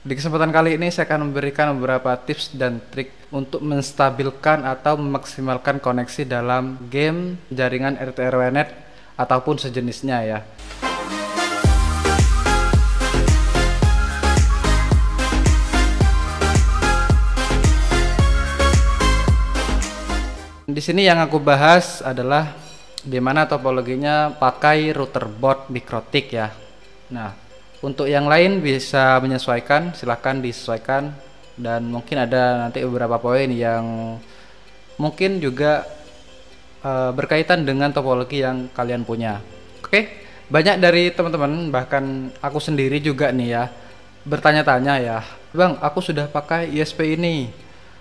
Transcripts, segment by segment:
Di kesempatan kali ini saya akan memberikan beberapa tips dan trik untuk menstabilkan atau memaksimalkan koneksi dalam game jaringan RT/RW-Net ataupun sejenisnya ya. Di sini yang aku bahas adalah di mana topologinya pakai router board Mikrotik ya. Nah, untuk yang lain bisa menyesuaikan, silahkan disesuaikan, dan mungkin ada nanti beberapa poin yang mungkin juga berkaitan dengan topologi yang kalian punya. Oke, banyak dari teman-teman, bahkan aku sendiri juga nih ya, bertanya-tanya ya, Bang, aku sudah pakai ISP ini,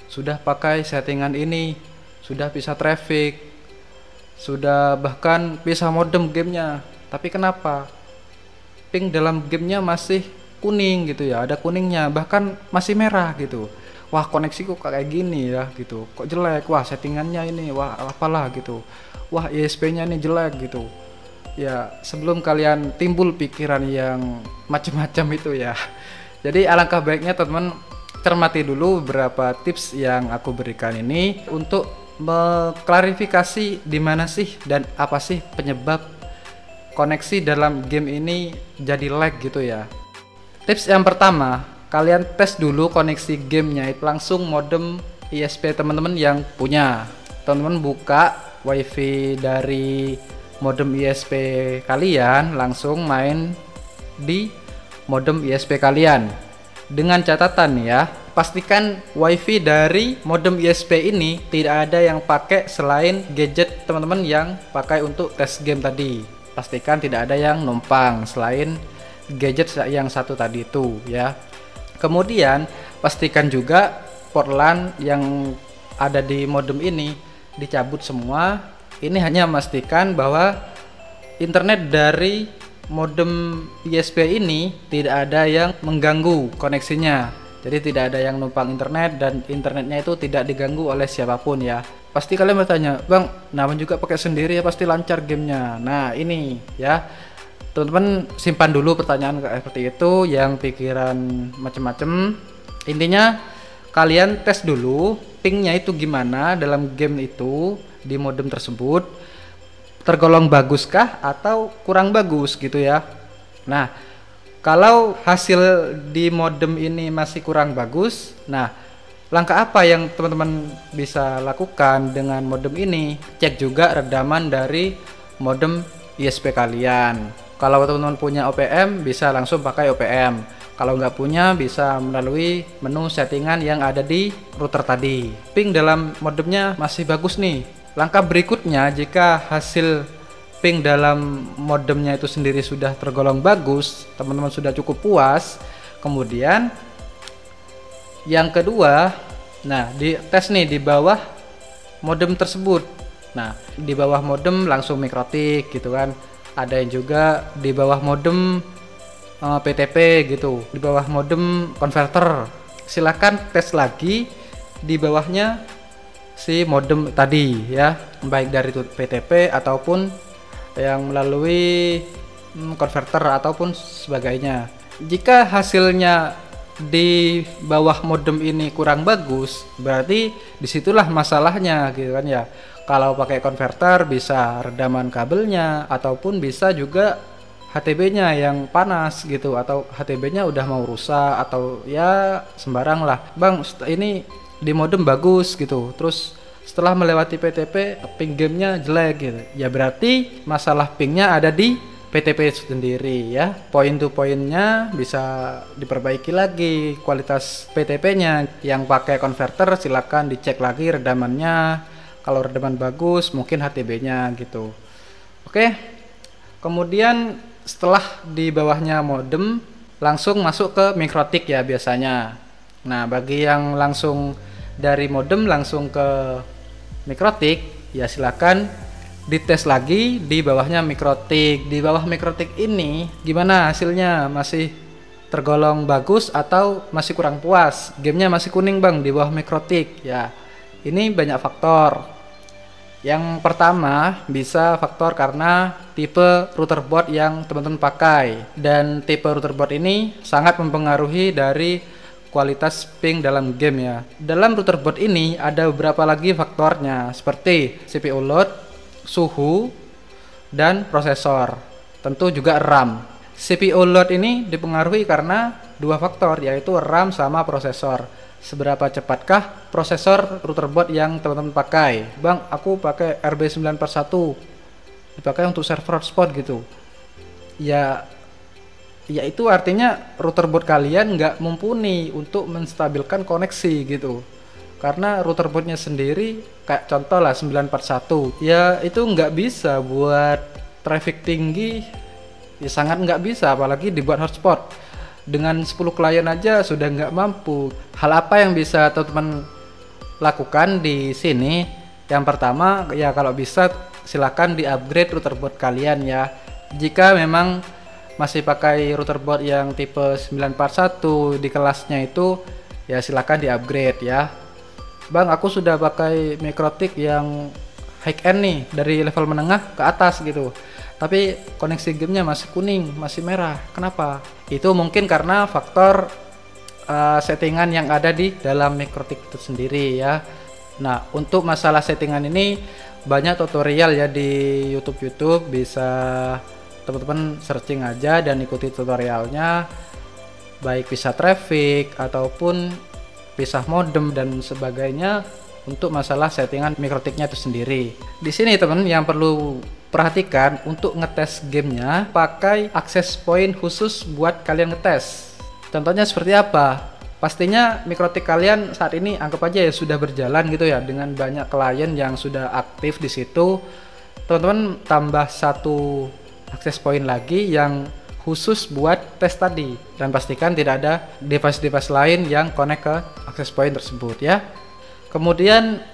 sudah pakai settingan ini, sudah bisa traffic, sudah bahkan bisa modem gamenya, tapi kenapa ping dalam gamenya masih kuning gitu ya, ada kuningnya, bahkan masih merah gitu. Wah, koneksiku kayak gini ya gitu, kok jelek, wah settingannya ini, wah apalah gitu, wah ISP-nya ini jelek gitu ya. Sebelum kalian timbul pikiran yang macam-macam itu ya, jadi alangkah baiknya teman-teman cermati dulu beberapa tips yang aku berikan ini untuk mengklarifikasi di mana sih dan apa sih penyebab koneksi dalam game ini jadi lag gitu ya. Tips yang pertama, kalian tes dulu koneksi gamenya itu langsung modem ISP teman-teman yang punya. Teman-teman buka wifi dari modem ISP kalian, langsung main di modem ISP kalian. Dengan catatan ya, pastikan wifi dari modem ISP ini tidak ada yang pakai selain gadget teman-teman yang pakai untuk tes game tadi. Pastikan tidak ada yang numpang selain gadget yang satu tadi itu ya. Kemudian pastikan juga port LAN yang ada di modem ini dicabut semua. Ini hanya memastikan bahwa internet dari modem ISP ini tidak ada yang mengganggu koneksinya. Jadi tidak ada yang numpang internet dan internetnya itu tidak diganggu oleh siapapun ya. Pasti kalian bertanya, Bang, namanya juga pakai sendiri ya pasti lancar gamenya. Nah ini ya, teman-teman simpan dulu pertanyaan kayak seperti itu yang pikiran macem-macem. Intinya kalian tes dulu pingnya itu gimana dalam game itu di modem tersebut, tergolong baguskah atau kurang bagus gitu ya. Nah, kalau hasil di modem ini masih kurang bagus, nah langkah apa yang teman-teman bisa lakukan dengan modem ini? Cek juga redaman dari modem ISP kalian. Kalau teman-teman punya OPM, bisa langsung pakai OPM. Kalau nggak punya, bisa melalui menu settingan yang ada di router tadi. Ping dalam modemnya masih bagus nih. Langkah berikutnya, jika hasil ping dalam modemnya itu sendiri sudah tergolong bagus, teman-teman sudah cukup puas, kemudian yang kedua, nah di tes nih di bawah modem tersebut. Nah di bawah modem langsung Mikrotik gitu kan. Ada yang juga di bawah modem PTP gitu, di bawah modem konverter. Silakan tes lagi di bawahnya si modem tadi ya, baik dari PTP ataupun yang melalui konverter ataupun sebagainya. Jika hasilnya di bawah modem ini kurang bagus, berarti disitulah masalahnya gitu kan ya. Kalau pakai konverter bisa redaman kabelnya ataupun bisa juga HTB-nya yang panas gitu, atau HTB-nya udah mau rusak atau ya sembarang lah. Bang, ini di modem bagus gitu, terus setelah melewati PTP ping gamenya jelek gitu, ya berarti masalah pingnya ada di PTP sendiri ya. Poin to poinnya bisa diperbaiki lagi, kualitas PTP-nya. Yang pakai konverter silakan dicek lagi redamannya. Kalau redaman bagus mungkin HTB-nya gitu. Oke. Kemudian setelah di bawahnya modem langsung masuk ke Mikrotik ya biasanya. Nah, bagi yang langsung dari modem langsung ke Mikrotik ya silakan dites lagi di bawahnya Mikrotik. Di bawah Mikrotik ini gimana hasilnya? Masih tergolong bagus atau masih kurang puas? Gamenya masih kuning Bang di bawah Mikrotik ya. Ini banyak faktor. Yang pertama bisa faktor karena tipe router board yang teman-teman pakai, dan tipe router board ini sangat mempengaruhi dari kualitas ping dalam game ya. Dalam router board ini ada beberapa lagi faktornya seperti CPU load, suhu, dan prosesor. Tentu juga RAM. CPU load ini dipengaruhi karena dua faktor, yaitu RAM sama prosesor. Seberapa cepatkah prosesor router board yang teman-teman pakai? Bang, aku pakai RB941, dipakai untuk server hotspot gitu. Ya itu artinya router board kalian nggak mumpuni untuk menstabilkan koneksi gitu. Karena router boardnya sendiri, kayak contoh lah 941, ya itu nggak bisa buat traffic tinggi, ya sangat nggak bisa, apalagi dibuat hotspot. Dengan 10 klien aja sudah nggak mampu. Hal apa yang bisa teman-teman lakukan di sini? Yang pertama ya, kalau bisa silakan di-upgrade router board kalian ya. Jika memang masih pakai router board yang tipe 941 di kelasnya itu, ya silakan di-upgrade ya. Bang, aku sudah pakai Mikrotik yang high end nih, dari level menengah ke atas gitu, tapi koneksi gamenya masih kuning, masih merah. Kenapa? Itu mungkin karena faktor settingan yang ada di dalam Mikrotik itu sendiri ya. Nah, untuk masalah settingan ini banyak tutorial ya di YouTube, bisa teman-teman searching aja dan ikuti tutorialnya, baik pisah traffic ataupun pisah modem dan sebagainya untuk masalah settingan Mikrotiknya itu sendiri. Di sini teman yang perlu perhatikan, untuk ngetes gamenya pakai access point khusus buat kalian ngetes. Contohnya seperti apa? Pastinya Mikrotik kalian saat ini anggap aja ya sudah berjalan gitu ya, dengan banyak klien yang sudah aktif di situ. Teman-teman tambah satu access point lagi yang khusus buat tes tadi, dan pastikan tidak ada device-device lain yang connect ke access point tersebut ya. Kemudian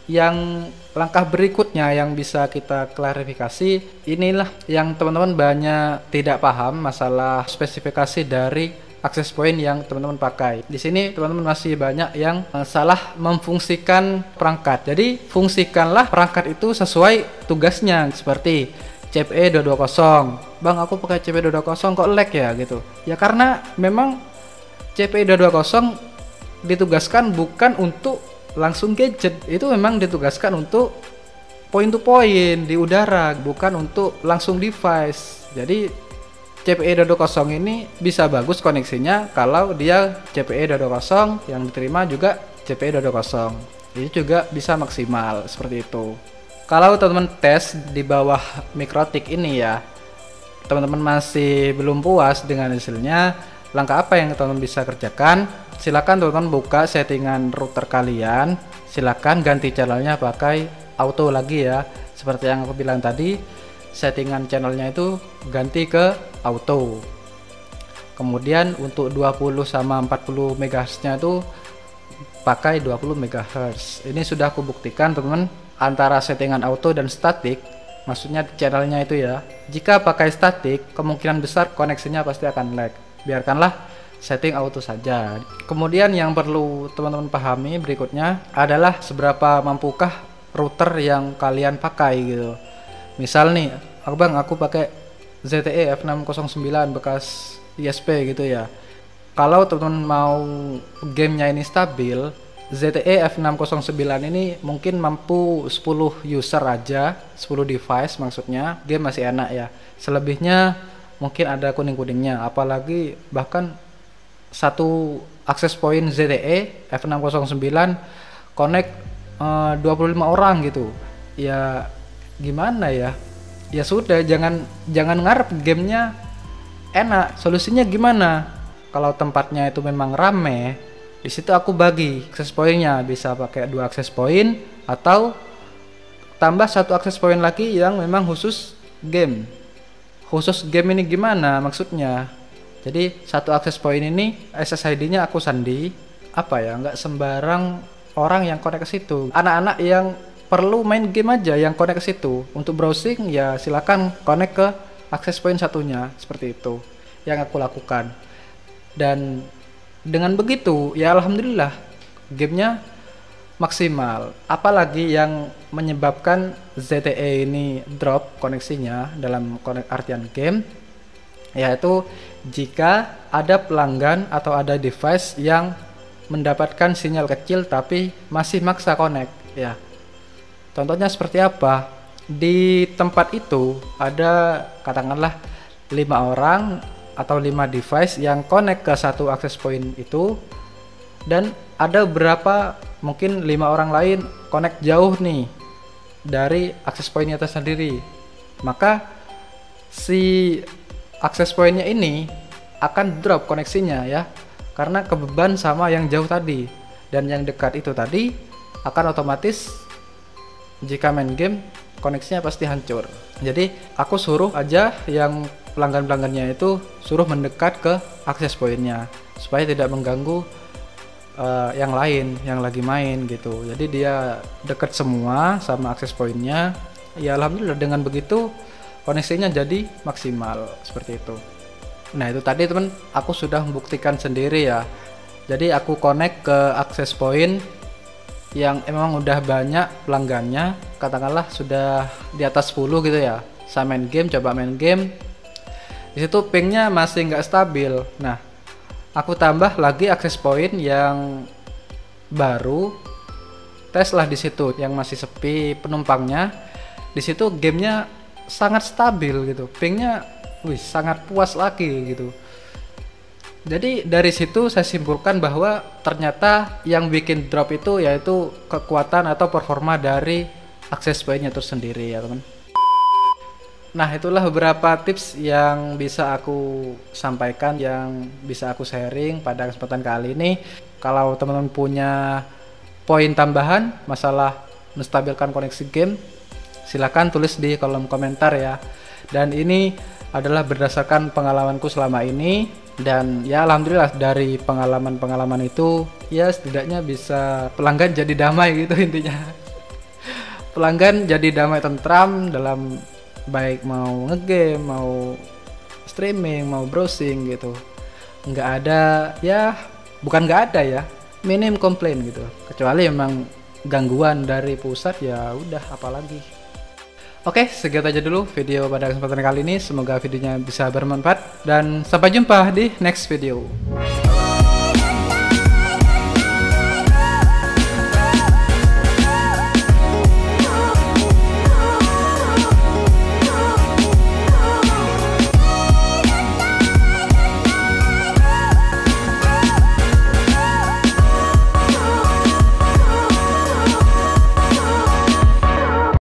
yang langkah berikutnya yang bisa kita klarifikasi, inilah yang teman-teman banyak tidak paham masalah spesifikasi dari access point yang teman-teman pakai. Di sini teman-teman masih banyak yang salah memfungsikan perangkat. Jadi fungsikanlah perangkat itu sesuai tugasnya, seperti CPE220. Bang, aku pakai CPE220 kok lag ya gitu. Ya karena memang CPE220 ditugaskan bukan untuk langsung gadget, itu memang ditugaskan untuk point to point di udara, bukan untuk langsung device. Jadi CPE220 ini bisa bagus koneksinya kalau dia CPE220 yang diterima juga CPE220. Itu juga bisa maksimal seperti itu. Kalau teman-teman tes di bawah Mikrotik ini ya, teman-teman masih belum puas dengan hasilnya, langkah apa yang teman-teman bisa kerjakan? Silakan teman-teman buka settingan router kalian, silakan ganti channelnya pakai auto lagi ya. Seperti yang aku bilang tadi, settingan channelnya itu ganti ke auto. Kemudian untuk 20 sama 40 MHz nya itu pakai 20 MHz. Ini sudah aku buktikan teman-teman, antara settingan auto dan static, maksudnya channelnya itu ya. Jika pakai static, kemungkinan besar koneksinya pasti akan lag. Biarkanlah setting auto saja. Kemudian yang perlu teman-teman pahami berikutnya adalah seberapa mampukah router yang kalian pakai gitu. Misal nih, aku pakai ZTE F609 bekas ISP gitu ya. Kalau teman-teman mau gamenya ini stabil, ZTE F609 ini mungkin mampu 10 user aja, 10 device maksudnya, game masih enak ya. Selebihnya mungkin ada kuning-kuningnya, apalagi bahkan satu access point ZTE F609 connect 25 orang gitu. Ya gimana ya? Ya sudah, jangan ngarep gamenya enak. Solusinya gimana? Kalau tempatnya itu memang rame, di situ aku bagi access point-nya, bisa pakai 2 access point atau tambah 1 access point lagi yang memang khusus game. Khusus game ini gimana maksudnya? Jadi 1 access point ini SSID-nya aku sandi, apa ya, nggak sembarang orang yang connect ke situ. Anak-anak yang perlu main game aja yang connect ke situ. Untuk browsing ya silakan connect ke access point satunya, seperti itu yang aku lakukan. Dan dengan begitu ya alhamdulillah gamenya maksimal. Apalagi yang menyebabkan ZTE ini drop koneksinya dalam artian game, yaitu jika ada pelanggan atau ada device yang mendapatkan sinyal kecil tapi masih maksa connect ya. Contohnya seperti apa? Di tempat itu ada katakanlah 5 orang atau 5 device yang connect ke satu access point itu, dan ada berapa mungkin 5 orang lain connect jauh nih dari access pointnya tersendiri. Maka si access pointnya ini akan drop koneksinya ya, karena kebeban sama yang jauh tadi, dan yang dekat itu tadi akan otomatis jika main game koneksinya pasti hancur. Jadi aku suruh aja yang pelanggan-pelanggannya itu suruh mendekat ke access pointnya supaya tidak mengganggu yang lain yang lagi main gitu. Jadi dia dekat semua sama access pointnya. Ya alhamdulillah dengan begitu koneksinya jadi maksimal seperti itu. Nah itu tadi teman, aku sudah membuktikan sendiri ya. Jadi aku connect ke access point yang emang udah banyak pelanggannya, katakanlah sudah di atas 10 gitu ya. Saya main game, coba main game, di situ pingnya masih nggak stabil. Nah aku tambah lagi access point yang baru, tes lah di situ yang masih sepi penumpangnya. Di situ gamenya sangat stabil gitu, pingnya sangat puas lagi gitu. Jadi dari situ saya simpulkan bahwa ternyata yang bikin drop itu yaitu kekuatan atau performa dari access point-nya itu sendiri ya teman. Nah itulah beberapa tips yang bisa aku sampaikan, yang bisa aku sharing pada kesempatan kali ini. Kalau teman-teman punya poin tambahan masalah menstabilkan koneksi game, silakan tulis di kolom komentar ya. Dan ini adalah berdasarkan pengalamanku selama ini. Dan ya alhamdulillah dari pengalaman-pengalaman itu ya setidaknya bisa pelanggan jadi damai gitu intinya. Pelanggan jadi damai tentram dalam baik mau ngegame, mau streaming, mau browsing gitu. Nggak ada ya, bukan nggak ada ya, minim komplain gitu. Kecuali memang gangguan dari pusat ya udah apalagi. Oke, segitu aja dulu video pada kesempatan kali ini. Semoga videonya bisa bermanfaat dan sampai jumpa di next video.